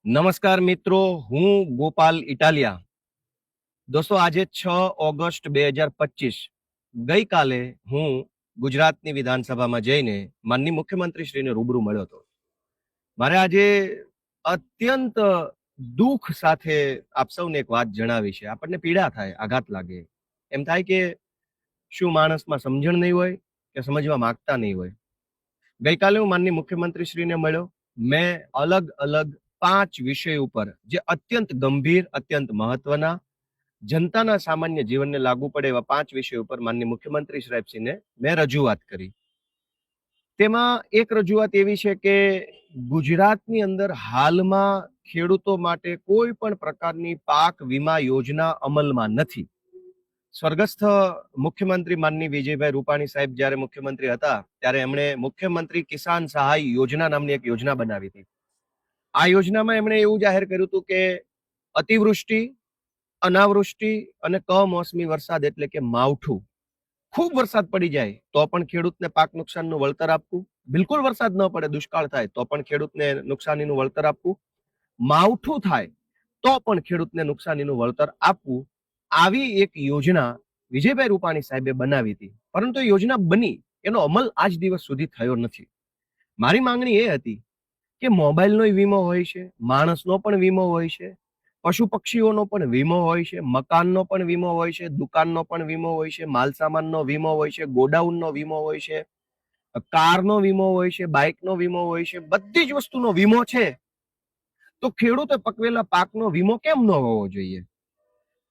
નમસ્કાર મિત્રો, હું ગોપાલ ઇટાલિયા. દોસ્તો, આજે 6 ઓગસ્ટ 2025 ગઈકાલે હું ગુજરાતની વિધાનસભામાં જઈને માનનીય મુખ્યમંત્રીશ્રીને રૂબરૂ મળ્યો હતો. મારે આજે અત્યંત દુઃખ સાથે આપ સૌને એક વાત જણાવી છે. આપણને પીડા થાય, આઘાત લાગે, એમ થાય કે શું માણસમાં સમજણ નહીં હોય કે સમજવા માંગતા નહીં હોય. ગઈકાલે હું માનનીય મુખ્યમંત્રીશ્રીને મળ્યો. મેં અલગ અલગ 5 વિષય ઉપર જે અત્યંત ગંભીર, અત્યંત મહત્વના, જનતાના સામાન્ય જીવનને લાગુ પડે એવા 5 વિષય ઉપર માનનીય મુખ્યમંત્રી સાહેબશ્રીને મેં રજૂઆત કરી. તેમાં એક રજૂઆત એવી છે કે ગુજરાતની અંદર હાલમાં ખેડૂતો માટે કોઈ પણ પ્રકારની પાક વીમા યોજના અમલમાં નથી. સ્વર્ગસ્થ મુખ્યમંત્રી માનનીય વિજયભાઈ રૂપાણી સાહેબ જ્યારે મુખ્યમંત્રી હતા ત્યારે એમણે મુખ્યમંત્રી કિસાન સહાય યોજના નામની એક યોજના બનાવી હતી. આ યોજનામાં એમણે એવું જાહેર કર્યું હતું કે અતિવૃષ્ટિ, અનાવૃષ્ટિ અને કમોસમી વરસાદ એટલે કે માવઠું, ખૂબ વરસાદ પડી જાય તો પણ ખેડૂતને પાક નુકસાનનું વળતર આપવું, બિલકુલ વરસાદ ન પડે, દુષ્કાળ થાય તો પણ ખેડૂતને નુકસાનીનું વળતર આપવું, માવઠું થાય તો પણ ખેડૂતને નુકસાનીનું વળતર આપવું. આવી એક યોજના વિજયભાઈ રૂપાણી સાહેબે બનાવી હતી, પરંતુ એ યોજના બની, એનો અમલ આજ દિવસ સુધી થયો નથી. મારી માંગણી એ હતી કે મોબાઈલનો વીમો હોય છે, માણસનો પણ વીમો હોય છે, પશુ પક્ષીઓનો પણ વીમો હોય છે, મકાનનો પણ વીમો હોય છે, દુકાનનો પણ વીમો હોય છે, માલસામાનનો વીમો હોય છે, ગોડાઉનનો વીમો હોય છે, કારનો વીમો હોય છે, બાઇકનો વીમો હોય છે, બધી જ વસ્તુનો વીમો છે. તો ખેડૂતે પકવેલા પાકનો વીમો કેમ ન હોવો જોઈએ?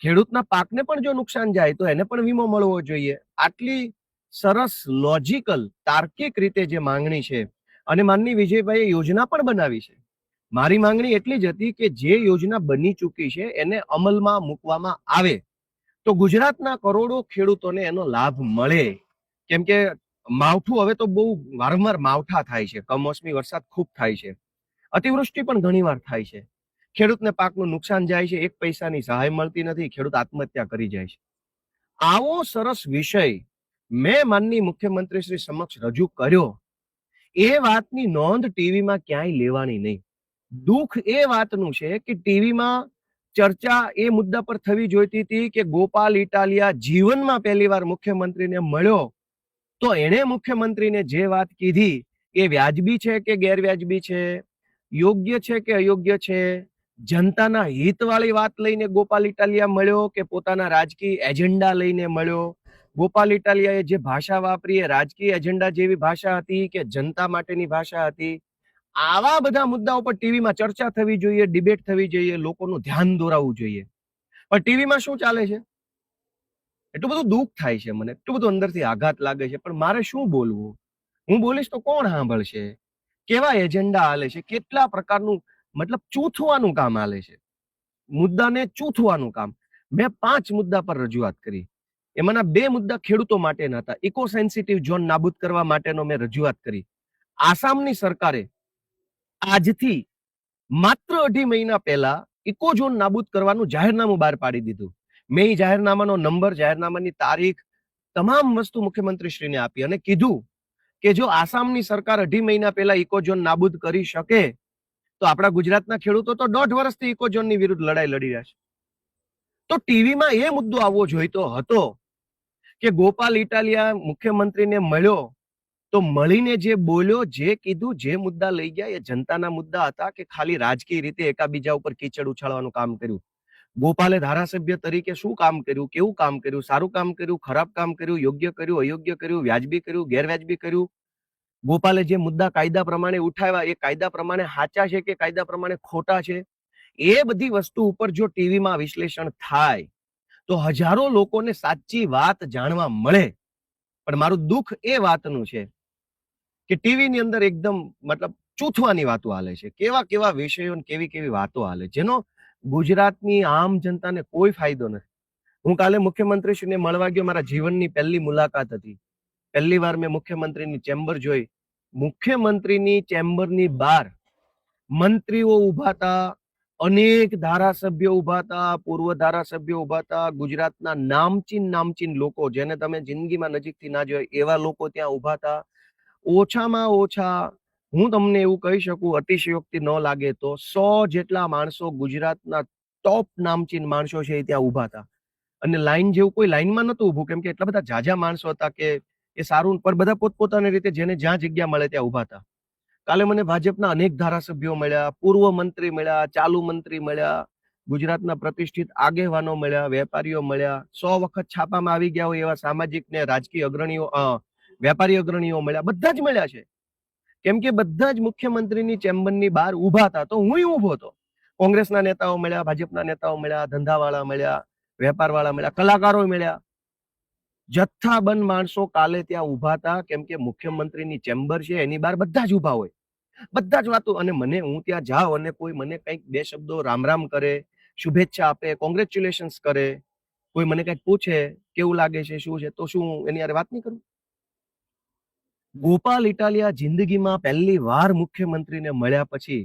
ખેડૂતના પાકને પણ જો નુકસાન જાય તો એને પણ વીમો મળવો જોઈએ. આટલી સરસ લોજિકલ, તાર્કિક રીતે જે માંગણી છે, અને માનનીય વિજયભાઈએ યોજના પણ બનાવી છે. મારી માંગણી એટલી જ હતી કે જે યોજના બની ચૂકી છે એને અમલમાં મૂકવામાં આવે તો ગુજરાતના કરોડો ખેડૂતોને એનો લાભ મળે. કેમ કે માવઠું હવે તો બહુ વારંવાર માવઠા થાય છે, કમોસમી વરસાદ ખૂબ થાય છે, અતિવૃષ્ટિ પણ ઘણીવાર થાય છે, ખેડૂતને પાકનું નુકસાન જાય છે, 1 પૈસાની સહાય મળતી નથી, ખેડૂત આત્મહત્યા કરી જાય છે. આવો સરસ વિષય મેં માનનીય મુખ્યમંત્રી શ્રી સમક્ષ રજૂ કર્યો. એ વાતની નોંધ ટીવીમાં ક્યાંય લેવાની નહીં. દુઃખ એ વાતનું છે કે ટીવીમાં ચર્ચા એ મુદ્દા પર થવી જોઈતી હતી કે ગોપાલ ઇટાલિયા જીવનમાં પહેલી વાર મુખ્યમંત્રીને મળ્યો તો એણે મુખ્યમંત્રીને જે વાત કીધી એ વ્યાજબી છે કે ગેરવ્યાજબી છે, યોગ્ય છે કે અયોગ્ય છે, જનતાના હિતવાળી વાત લઈને ગોપાલ ઇટાલિયા મળ્યો કે પોતાના રાજકીય એજન્ડા લઈને મળ્યો. ગોપાલ ઇટાલિયાએ જે ભાષા વાપરી એ રાજકીય એજન્ડા જેવી ભાષા હતી કે જનતા માટેની ભાષા હતી? આવા બધા મુદ્દાઓ પર ટીવીમાં ચર્ચા થવી જોઈએ, ડિબેટ થવી જોઈએ, લોકોનું ધ્યાન દોરાવવું જોઈએ. પણ ટીવીમાં શું ચાલે છે? એટલું બધું દુઃખ થાય છે મને, એટલું બધું અંદરથી આઘાત લાગે છે, પણ મારે શું બોલવું? હું બોલીશ તો કોણ સાંભળશે? કેવા એજન્ડા હાલે છે? કેટલા પ્રકારનું મતલબ ચૂથવાનું કામ હાલે છે, મુદ્દાને ચૂથવાનું કામ. મેં 5 મુદ્દા પર રજૂઆત કરી. એમાંના 2 મુદ્દા ખેડૂતો માટેના હતા. ઇકો સેન્સિટિવ ઝોન નાબૂદ કરવા માટેનો મેં રજૂઆત કરી. આસામની સરકારે આજથી માત્ર 2.5 મહિના પહેલા ઇકો ઝોન નાબૂદ કરવાનું જાહેરનામું બહાર પાડી દીધું. મેં એ જાહેરનામાનો નંબર, જાહેરનામાની તારીખ, તમામ વસ્તુ મુખ્યમંત્રીશ્રીને આપી અને કીધું કે જો આસામની સરકાર 2.5 મહિના પહેલા ઇકો ઝોન નાબૂદ કરી શકે તો આપણા ગુજરાતના ખેડૂતો તો 1.5 વર્ષથી ઇકો ઝોનની વિરુદ્ધ લડાઈ લડી રહ્યા છે. તો ટીવીમાં એ મુદ્દો આવવો જોઈતો હતો કે ગોપાલ ઇટાલિયા મુખ્યમંત્રીને મળ્યો તો મળીને જે બોલ્યો, જે કીધું, જે મુદ્દા લઈ ગયા એ જનતાના મુદ્દા હતા કે ખાલી રાજકીય રીતે એકાબીજા ઉપર કીચડ ઉછાળવાનું કામ કર્યું? ગોપાલે ધારાસભ્ય તરીકે શું કામ કર્યું, કેવું કામ કર્યું, સારું કામ કર્યું, ખરાબ કામ કર્યું, યોગ્ય કર્યું, અયોગ્ય કર્યું, વ્યાજબી કર્યું, ગેરવ્યાજબી કર્યું? ગોપાલે જે મુદ્દા કાયદા પ્રમાણે ઉઠાવ્યા એ કાયદા પ્રમાણે સાચા છે કે કાયદા પ્રમાણે ખોટા છે? એ બધી વસ્તુ ઉપર જો ટીવીમાં વિશ્લેષણ થાય તો હજારો લોકોને સાચી વાત જાણવા મળે. પણ મારું દુઃખ એ વાતનું છે કે ટીવીની અંદર એકદમ મતલબ ચૂથવાની વાતો હાલે છે, કેવા કેવા વિષયો, કેવી કેવી વાતો હાલે, જેનો ગુજરાતની આમ જનતાને કોઈ ફાયદો નથી. હું કાલે મુખ્યમંત્રીશ્રીને મળવા ગયો, મારા જીવનની પહેલી મુલાકાત હતી. પહેલી વાર મેં મુખ્યમંત્રીની ચેમ્બર જોઈ. મુખ્યમંત્રીની ચેમ્બરની બહાર મંત્રીઓ ઉભા હતા, અનેક ધારાસભ્યો ઉભા હતા, પૂર્વ ધારાસભ્યો ઉભા હતા, ગુજરાતના નામચીન લોકો જેને તમે જિંદગીમાં નજીકથી ના જોયા એવા લોકો ત્યાં ઉભા હતા. ઓછામાં ઓછા હું તમને એવું કહી શકું, અતિશયોક્તિ ન લાગે તો 100 જેટલા માણસો, ગુજરાતના ટોપ નામચીન માણસો છે, એ ત્યાં ઊભા હતા. અને લાઈન જેવું કોઈ લાઈનમાં નતું ઊભું, કેમ કે એટલા બધા જાજા માણસો હતા કે એ સારું, પણ બધા પોતપોતાની રીતે જેને જ્યાં જગ્યા મળે ત્યાં ઊભા હતા. કાલે મને ભાજપના અનેક ધારાસભ્યો મળ્યા, પૂર્વ મંત્રી મળ્યા, ચાલુ મંત્રી મળ્યા, ગુજરાતના પ્રતિષ્ઠિત આગેવાનો મળ્યા, વેપારીઓ મળ્યા, 100 વખત છાપામાં આવી ગયા હોય એવા સામાજિક ને રાજકીય અગ્રણીઓ, વેપારી અગ્રણીઓ મળ્યા, બધા જ મળ્યા છે. કેમ કે બધા જ મુખ્યમંત્રીની ચેમ્બરની બહાર ઊભા હતા, તો હું ઊભો હતો. કોંગ્રેસના નેતાઓ મળ્યા, ભાજપના નેતાઓ મળ્યા, ધંધાવાળા મળ્યા, વેપારવાળા મળ્યા, કલાકારો મળ્યા, જથ્થાબંધ માણસો કાલે ત્યાં ઊભા હતા. કેમ કે મુખ્યમંત્રીની ચેમ્બર છે, એની બહાર બધા જ ઊભા હોય, બધા જ વાતો. અને મને, હું ત્યાં જાઉં અને કોઈ મને કંઈક બે શબ્દો રામ રામ કરે, શુભેચ્છા આપે, કોંગ્રેચ્યુલેશન્સ કરે, કોઈ મને કંઈક પૂછે કેવું લાગે છે, શું છે, તો શું એની યાર વાત નહીં કરું? ગોપાલ ઇટાલિયા જિંદગીમાં પહેલી વાર મુખ્યમંત્રીને મળ્યા પછી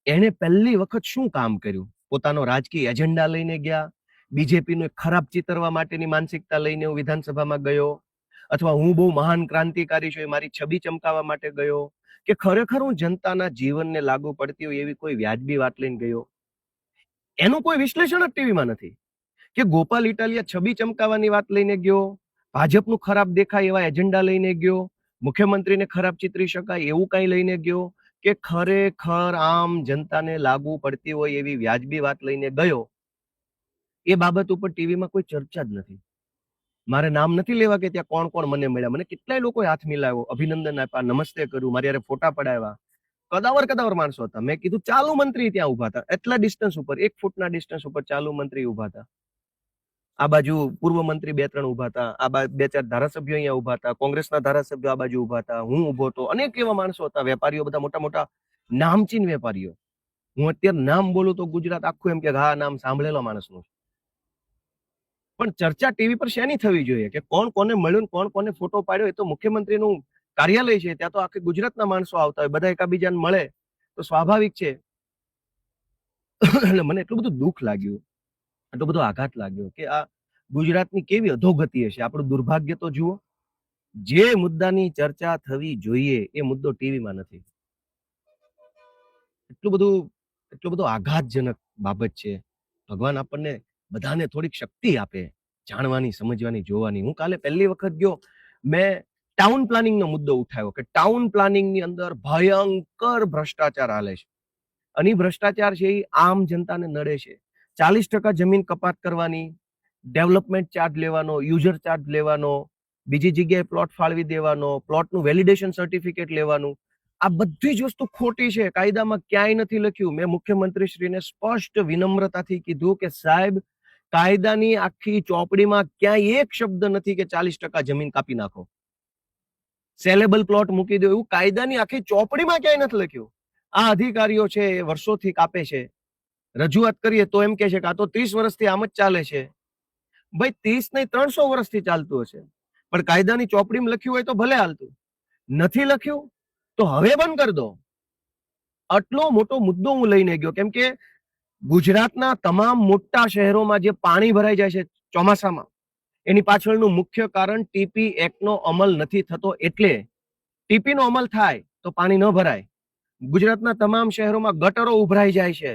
એને પહેલી વખત શું કામ કર્યું? પોતાનો રાજકીય એજન્ડા લઈને ગયા, બીજેપીનું ખરાબ ચિતરવા માટેની માનસિકતા લઈને હું વિધાનસભામાં ગયો, અથવા હું બહુ મહાન ક્રાંતિકારી છું એ મારી છબી ચમકાવવા માટે ગયો, કે ખરેખર હું જનતાના જીવનને લાગુ પડતી હોય એવી કોઈ વ્યાજબી વાત લઈને ગયો? એનું કોઈ વિશ્લેષણ જ ટીવીમાં નથી. કે ગોપાલ ઇટાલિયા છબી ચમકાવવાની વાત લઈને ગયો, ભાજપનું ખરાબ દેખાય એવા એજન્ડા લઈને ગયો, મુખ્યમંત્રીને ખરાબ ચિતરી શકાય એવું કઈ લઈને ગયો, કે ખરેખર આમ જનતાને લાગુ પડતી હોય એવી વ્યાજબી વાત લઈને ગયો? એ બાબત ઉપર ટીવીમાં કોઈ ચર્ચા જ નથી. મારે નામ નથી લેવા કે ત્યાં કોણ કોણ મને મળ્યા, મને કેટલાય લોકોએ હાથ મિલાવ્યો, અભિનંદન આપ્યા, નમસ્તે કર્યું, મારી યારે ફોટા પડાવ્યા, કદાવર માણસો હતા. મેં કીધું ચાલુ મંત્રી ત્યાં ઉભા હતા, એટલા ડિસ્ટન્સ ઉપર, 1 ફૂટના ડિસ્ટન્સ ઉપર ચાલુ મંત્રી ઉભા હતા. આ બાજુ પૂર્વ મંત્રી 2-3 ઉભા હતા, આ 2-4 ધારાસભ્યો અહીંયા ઉભા હતા, કોંગ્રેસના ધારાસભ્યો આ બાજુ ઉભા હતા, હું ઉભો હતો, અનેક એવા માણસો હતા, વેપારીઓ, બધા મોટા મોટા નામચીન વેપારીઓ. હું અત્યારે નામ બોલું તો ગુજરાત આખું એમ કે હા, નામ સાંભળેલો માણસનું. પણ ચર્ચા ટીવી પર શેની થવી જોઈએ? કે કોણ કોને મળ્યું, કોણ કોને ફોટો પાડ્યો? એ તો મુખ્યમંત્રીનું કાર્યાલય છે, ત્યાં તો આખી ગુજરાતના માણસો આવતા હોય, બધા એકાબીજાને મળે તો સ્વાભાવિક છે. એટલે મને એટલું બધું દુઃખ લાગ્યું, એટલો બધો આઘાત લાગ્યો કે આ ગુજરાતની કેવી અધોગતિ હશે. આપણું દુર્ભાગ્ય તો જુઓ, જે મુદ્દાની ચર્ચા થવી જોઈએ એ મુદ્દો ટીવીમાં નથી. એટલું બધું આઘાતજનક બાબત છે. ભગવાન આપણને બધાને થોડીક શક્તિ આપે, જાણવાની, સમજવાની, જોવાની. હું કાલે પહેલી વખત ગયો, મેં ટાઉન પ્લાનિંગનો મુદ્દો ઉઠાવ્યો કે ટાઉન પ્લાનિંગની અંદર ભયંકર ભ્રષ્ટાચાર હાલે છે. અને ભ્રષ્ટાચાર છે એ આમ જનતાને નડે છે. 40% જમીન કપાત કરવાની, ડેવલપમેન્ટ ચાર્જ લેવાનો, યુઝર ચાર્જ લેવાનો, બીજી જગ્યાએ પ્લોટ ફાળવી દેવાનો, પ્લોટનું વેલિડેશન સર્ટિફિકેટ લેવાનું, આ બધી જ વસ્તુ ખોટી છે. કાયદામાં ક્યાંય નથી લખ્યું. મેં મુખ્યમંત્રીશ્રીને સ્પષ્ટ વિનમ્રતાથી કીધું કે સાહેબ, કાયદાની આખી ચોપડીમાં ક્યાંય એક શબ્દ નથી કે 40% જમીન કાપી નાખો, સેલેબલ પ્લોટ મૂકી દો, એવું કાયદાની આખી ચોપડીમાં ક્યાંય નથી લખ્યું. આ અધિકારીઓ છે એ વર્ષોથી કાપે છે. રજૂઆત કરીએ તો એમ કે છે કે આ તો 30 વર્ષથી આમ જ ચાલે છે. ભાઈ 30 નહીં, 300 વર્ષથી ચાલતું હશે, પણ કાયદાની ચોપડીમાં લખ્યું હોય તો ભલે હાલતું, નથી લખ્યું તો હવે બંધ કરી દો. આટલો મોટો મુદ્દો હું લઈને ગયો, કેમ કે ગુજરાતના તમામ મોટા શહેરોમાં જે પાણી ભરાઈ જાય છે ચોમાસામાં, એની પાછળનું મુખ્ય કારણ ટીપી એક્ટનો અમલ નથી થતો. એટલે ટીપીનો અમલ થાય તો પાણી ન ભરાય. ગુજરાતના તમામ શહેરોમાં ગટરો ઉભરાઈ જાય છે,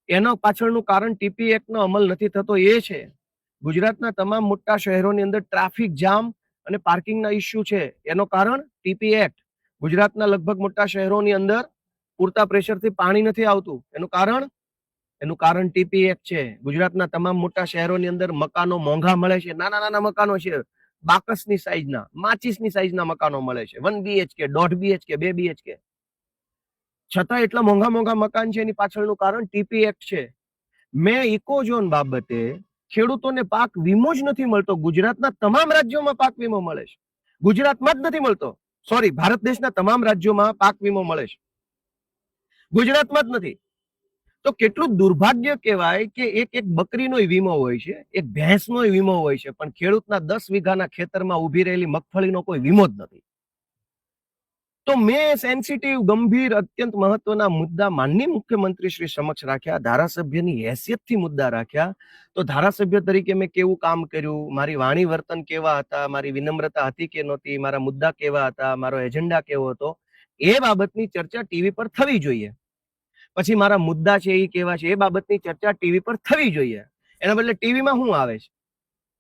એના પાછળનું કારણ ટીપી એક્ટનો અમલ નથી થતો એ છે. ગુજરાતના તમામ મોટા શહેરોની અંદર ટ્રાફિક જામ અને પાર્કિંગના ઇસ્યુ છે, એનો કારણ ટીપી એક્ટ. ગુજરાતના લગભગ મોટા શહેરોની અંદર પૂરતા પ્રેશરથી પાણી નથી આવતું, એનું કારણ ટીપી એક્ટ છે. ગુજરાતના તમામ મોટા શહેરોની અંદર મકાનો મોંઘા મળે છે, નાના નાના મકાનો છે, બાકસની સાઈઝના, માચીસની સાઈઝના મકાનો મળે છે, 1 BHK, 1.5 BHK, 2 BHK. છતાં એટલા મોંઘા મોંઘા મકાન છે, એની પાછળનું કારણ ટીપી એક્ટ છે. મેં ઇકોઝોન બાબતે ખેડૂતોને પાક વીમો જ નથી મળતો. ગુજરાતના તમામ રાજ્યોમાં પાક વીમો મળે છે, ગુજરાતમાં જ નથી મળતો. સોરી, ભારત દેશના તમામ રાજ્યોમાં પાક વીમો મળે છે, ગુજરાતમાં જ નથી. તો કેટલું દુર્ભાગ્ય કહેવાય કે એક બકરીનો વીમો હોય છે, એક ભેંસનો વીમો હોય છે, પણ ખેડૂતના 10 વીઘાના ખેતરમાં ઉભી રહેલી મગફળીનો કોઈ વીમો જ નથી. તો મેં સેન્સિટિવ, ગંભીર, અત્યંત મહત્વના મુદ્દા માનનીય મુખ્યમંત્રી શ્રી સમક્ષ રાખ્યા, ધારાસભ્યની હેસિયતથી મુદ્દા રાખ્યા. તો ધારાસભ્ય તરીકે મેં કેવું કામ કર્યું, મારી વાણી વર્તન કેવા હતા, મારી વિનમ્રતા હતી કે નહોતી, મારા મુદ્દા કેવા હતા, મારો એજન્ડા કેવો હતો, એ બાબતની ચર્ચા ટીવી પર થવી જોઈએ. પછી મારા મુદ્દા છે એ કેવા છે એ બાબતની ચર્ચા ટીવી પર થવી જોઈએ. એના બદલે ટીવીમાં શું આવે છે?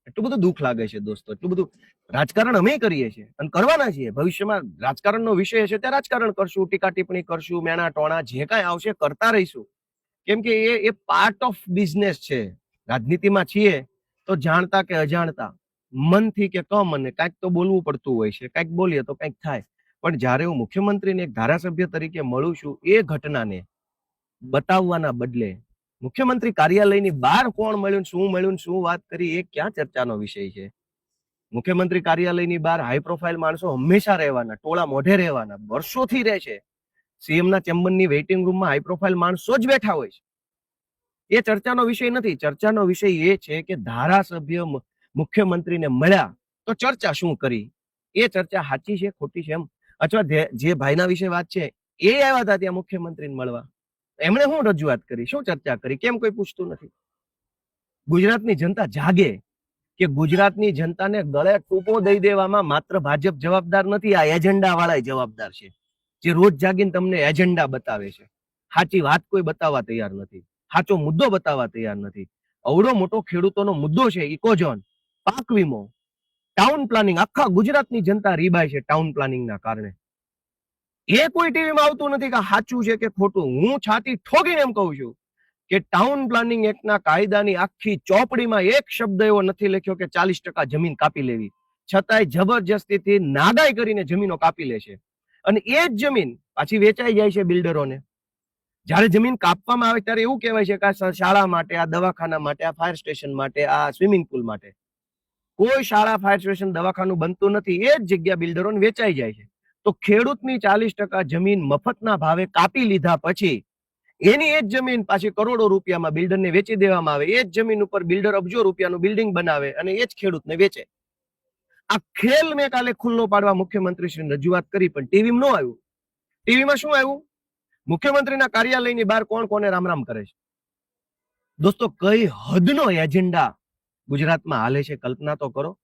એટલું બધું દુઃખ લાગે છે દોસ્તો, એટલું બધું. રાજકારણ અમે કરીએ છીએ અને કરવાના છીએ. ભવિષ્યમાં રાજકારણનો વિષય હશે ત્યાં રાજકારણ કરશું, ટીકા ટિપ્પણી કરશું, મેણા ટોણા જે કાંઈ આવશે કરતા રહીશું. કેમ કે એ પાર્ટ ઓફ બિઝનેસ છે. રાજનીતિમાં છીએ તો જાણતા કે અજાણતા, મનથી કે કમને કાંઈક તો બોલવું પડતું હોય છે. કાંઈક બોલીએ તો કાંઈક થાય. પણ જ્યારે હું મુખ્યમંત્રીને એક ધારાસભ્ય તરીકે મળું છું, એ ઘટનાને બતાવવાના બદલે મુખ્યમંત્રી કાર્યાલયની બહાર કોણ મળ્યું, શું વાત કરી, એ ક્યાં ચર્ચાનો વિષય છે? મુખ્યમંત્રી કાર્યાલયની બહાર હાઈ પ્રોફાઇલ માણસો હંમેશા રહેવાના, ટોળા મોઢે રહેવાના, વર્ષોથી રહે છે. સીએમના ચેમ્બરની વેઇટિંગ રૂમમાં હાઈ પ્રોફાઇલ માણસો જ બેઠા હોય છે. એ ચર્ચાનો વિષય નથી. ચર્ચાનો વિષય એ છે કે ધારાસભ્ય મુખ્યમંત્રીને મળ્યા તો ચર્ચા શું કરી, એ ચર્ચા સાચી છે ખોટી છે એમ. અથવા જે ભાઈના વિશે વાત છે એ આવ્યા હતા ત્યાં મુખ્યમંત્રીને મળવા, એમણે શું રજૂઆત કરી, શું ચર્ચા કરી, કેમ કોઈ પૂછતું નથી? ગુજરાતની જનતા જાગે કે ગુજરાતની જનતાને ગળે ટૂંપો દઈ દેવામાં માત્ર ભાજપ જવાબદાર નથી, આ એજન્ડા વાળા જવાબદાર છે. જે રોજ જાગીને તમને એજન્ડા બતાવે છે, સાચી વાત કોઈ બતાવવા તૈયાર નથી, સાચો મુદ્દો બતાવવા તૈયાર નથી. અવડો મોટો ખેડૂતોનો મુદ્દો છે, ઇકોઝોન, પાક વીમો, ટાઉન પ્લાનિંગ, આખા ગુજરાતની જનતા રીબાય છે ટાઉન પ્લાનિંગના કારણે. એ કોઈ ટીવીમાં આવતું નથી કે સાચું છે કે ખોટું. હું છાતી ઠોકીને એમ કહું છું કે ટાઉન પ્લાનિંગ એક્ટના કાયદાની આખી ચોપડીમાં એક શબ્દ એવો નથી લખ્યો કે 40% જમીન કાપી લેવી, છતાંય જબરજસ્તીથી નાગાઈ કરીને જમીનો કાપી લે છે. અને એ જ જમીન પાછી વેચાઈ જાય છે બિલ્ડરોને. જ્યારે જમીન કાપવામાં આવે ત્યારે એવું કહેવાય છે કે આ શાળા માટે, આ દવાખાના માટે, આ ફાયર સ્ટેશન માટે, આ સ્વિમિંગ પુલ માટે. કોઈ શાળા, ફાયર સ્ટેશન, દવાખાનું બનતું નથી. એ જ જગ્યા બિલ્ડરોને વેચાઈ જાય છે. તો ખેડૂતની 40% જમીન મફતના ભાવે કાપી લીધા પછી એની એ જ જમીન પાછી કરોડો રૂપિયામાં બિલ્ડરને વેચી દેવામાં આવે. એ જ જમીન ઉપર બિલ્ડર અબજો રૂપિયાનું બિલ્ડિંગ બનાવે અને એ જ ખેડૂતને વેચે. આ ખેલ મેં કાલે ખુલ્લો પાડવા મુખ્યમંત્રીશ્રીને રજૂઆત કરી, પણ ટીવીમાં ન આવ્યું. ટીવીમાં શું આવ્યું? મુખ્યમંત્રીના કાર્યાલયની બહાર કોણ કોને રામ રામ કરે છે. દોસ્તો, કઈ હદનો એજન્ડા ગુજરાતમાં હાલે છે, કલ્પના તો કરો.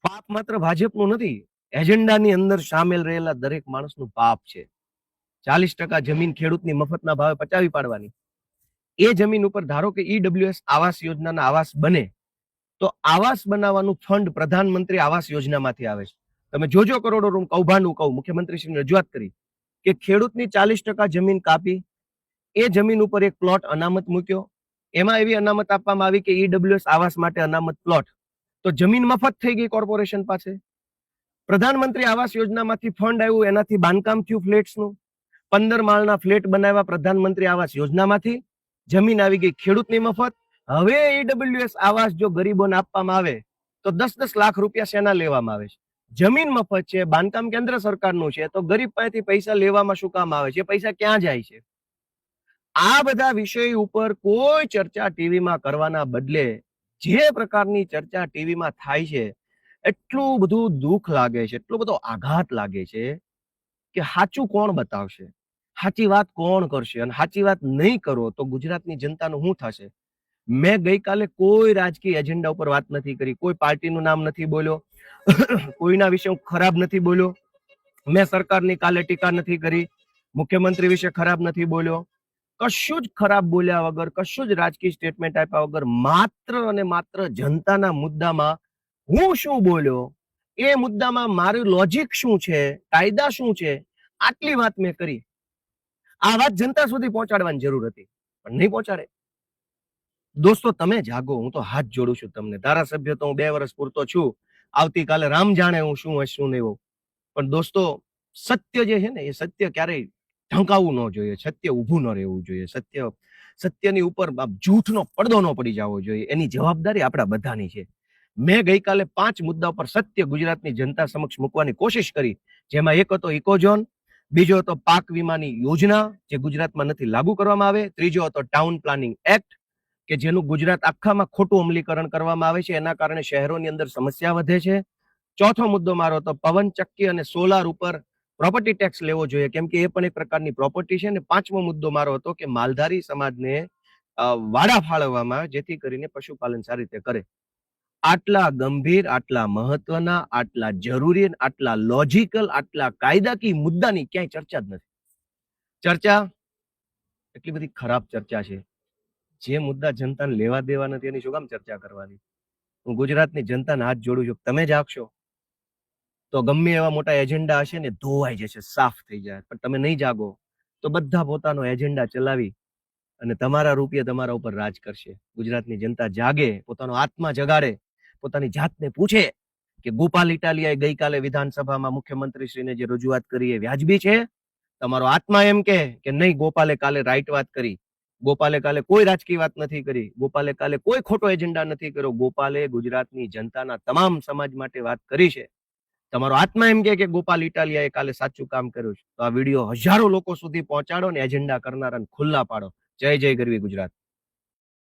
પાપ માત્ર ભાજપનું નથી, એજન્ડાની અંદર સામેલ રહેલા દરેક માણસનું પાપ છે. 40% જમીન ખેડૂતની મફતના ભાવે પચાવી પાડવાની. એ જમીન ઉપર ધારો કે ઈડબ્લ્યુએસ આવાસ યોજનાના આવાસ બને તો આવાસ બનાવવાનું ફંડ પ્રધાનમંત્રી આવાસ યોજનામાંથી આવે છે. તમે જોજો, કરોડો રૂમ કૌભાંડ કહું. મુખ્યમંત્રીશ્રીને રજૂઆત કરી કે ખેડૂતની 40% જમીન કાપી, એ જમીન ઉપર એક પ્લોટ અનામત મૂક્યો. એમાં એવી અનામત આપવામાં આવી કે ઈડબ્લ્યુએસ આવાસ માટે અનામત પ્લોટ, તો જમીન મફત થઈ ગઈ કોર્પોરેશન પાસે. પ્રધાનમંત્રી આવાસ યોજનામાંથી ફંડ આવ્યું, એનાથી બાંધકામ થયું ફ્લેટ્સનું. 15 માળના ફ્લેટ બનાવ્યા પ્રધાનમંત્રી આવાસ યોજનામાંથી. જમીન આવી ગઈ ખેડૂતની મફત. હવે ઈડબ્લ્યુએસ આવાસ જો ગરીબોને આપવામાં આવે તો 10-10 લાખ રૂપિયા શેના લેવામાં આવે છે? જમીન મફત છે, બાંધકામ કેન્દ્ર સરકારનું છે, તો ગરીબ પાસેથી પૈસા લેવામાં શું કામ આવે છે? પૈસા ક્યાં જાય છે? આ બધા વિષય ઉપર કોઈ ચર્ચા ટીવીમાં કરવાના બદલે જે પ્રકારની ચર્ચા ટીવીમાં થાય છે, એટલું બધું દુઃખ લાગે છે, એટલો બધો આઘાત લાગે છે કે સાચું કોણ બતાવશે, સાચી વાત કોણ કરશે? અને સાચી વાત નહીં કરો તો ગુજરાતની જનતાનું શું થશે? મેં ગઈકાલે કોઈ રાજકીય એજન્ડા ઉપર વાત નથી કરી, કોઈ પાર્ટીનું નામ નથી બોલ્યો, કોઈના વિશે હું ખરાબ નથી બોલ્યો. મેં સરકારની કાલે ટીકા નથી કરી, મુખ્યમંત્રી વિશે ખરાબ નથી બોલ્યો. કશું જ ખરાબ બોલ્યા વગર, કશું જ રાજકીય સ્ટેટમેન્ટ આપ્યા વગર, માત્ર અને માત્ર જનતાના મુદ્દામાં હું શું બોલ્યો, એ મુદ્દામાં મારું લોજિક શું છે, કાયદા શું છે, આટલી વાત મેં કરી. આ વાત જનતા સુધી પહોંચાડવાની જરૂર હતી, પણ નહીં પહોંચાડે. દોસ્તો, તમે જાગો, હું તો હાથ જોડું છું તમને. ધારાસભ્ય તો હું 2 વર્ષ પૂરતો છું, આવતીકાલે રામ જાણે હું શું હશ શું નહીં હોઉં. પણ દોસ્તો, સત્ય જે છે ને, એ સત્ય ક્યારેય ઢંકાવવું ન જોઈએ, સત્ય ઊભું ન રહેવું જોઈએ, સત્યની ઉપર જૂઠનો પડદો ન પડી જવો જોઈએ. એની જવાબદારી આપણા બધાની છે. મેં ગઈકાલે 5 મુદ્દા પર સત્ય ગુજરાતની જનતા સમક્ષ મૂકવાની કોશિશ કરી, જેમાં એક હતો ઇકોઝોન, બીજો હતો પાક વીમાની યોજના જે ગુજરાતમાં નથી લાગુ કરવામાં આવે, ત્રીજો હતો ટાઉન પ્લાનિંગ એક્ટ કે જેનું ગુજરાત આખામાં ખોટું અમલીકરણ કરવામાં આવે છે, એના કારણે શહેરોની અંદર સમસ્યા વધે છે. ચોથો મુદ્દો મારો હતો પવનચક્કી અને સોલાર ઉપર પ્રોપર્ટી ટેક્સ લેવો જોઈએ, કેમ કે એ પણ એક પ્રકારની પ્રોપર્ટી છે. અને 5મો મુદ્દો મારો હતો કે માલધારી સમાજને વાડા ફાળવવામાં આવે જેથી કરીને પશુપાલન સારી રીતે કરે. આટલા ગંભીર, આટલા મહત્વના, આટલા જરૂરી, આટલા લોજિકલ, આટલા કાયદાકીય મુદ્દાની ક્યાંય ચર્ચા જ નથી. ચર્ચા એટલી બધી ખરાબ ચર્ચા છે. જે મુદ્દા જનતાને લેવા દેવા નથી એની શું કામ ચર્ચા કરવાની? હું ગુજરાતની જનતાને હાથ જોડું છું, તમે જાગશો તો ગમે એવા મોટા એજન્ડા હશે ને ધોવાઈ જશે, સાફ થઈ જાય. પણ તમે નહીં જાગો તો બધા પોતાનો એજન્ડા ચલાવી અને તમારા રૂપિયા તમારા ઉપર રાજ કરશે. ગુજરાતની જનતા જાગે, પોતાનો આત્મા જગાડે, પોતાની જાતને પૂછે કે ગોપાલ ઇટાલિયાએ ગઈકાલે વિધાનસભામાં મુખ્યમંત્રીશ્રીને જે રજૂઆત કરી એ વ્યાજબી છે? તમારો આત્મા એમ કે નહીં, ગોપાલે કાલે રાઈટ વાત કરી, ગોપાલે કાલે કોઈ રાજકીય વાત નથી કરી, ગોપાલે કાલે કોઈ ખોટો એજન્ડા નથી કર્યો, ગોપાલે ગુજરાતની જનતાના તમામ સમાજ માટે વાત કરી છે. તમારો આત્મા એમ કે ગોપાલ ઇટાલિયાએ કાલે સાચું કામ કર્યું છે, તો આ વિડીયો હજારો લોકો સુધી પહોંચાડો ને એજન્ડા કરનારાને ખુલ્લા પાડો. જય જય ગરવી ગુજરાત.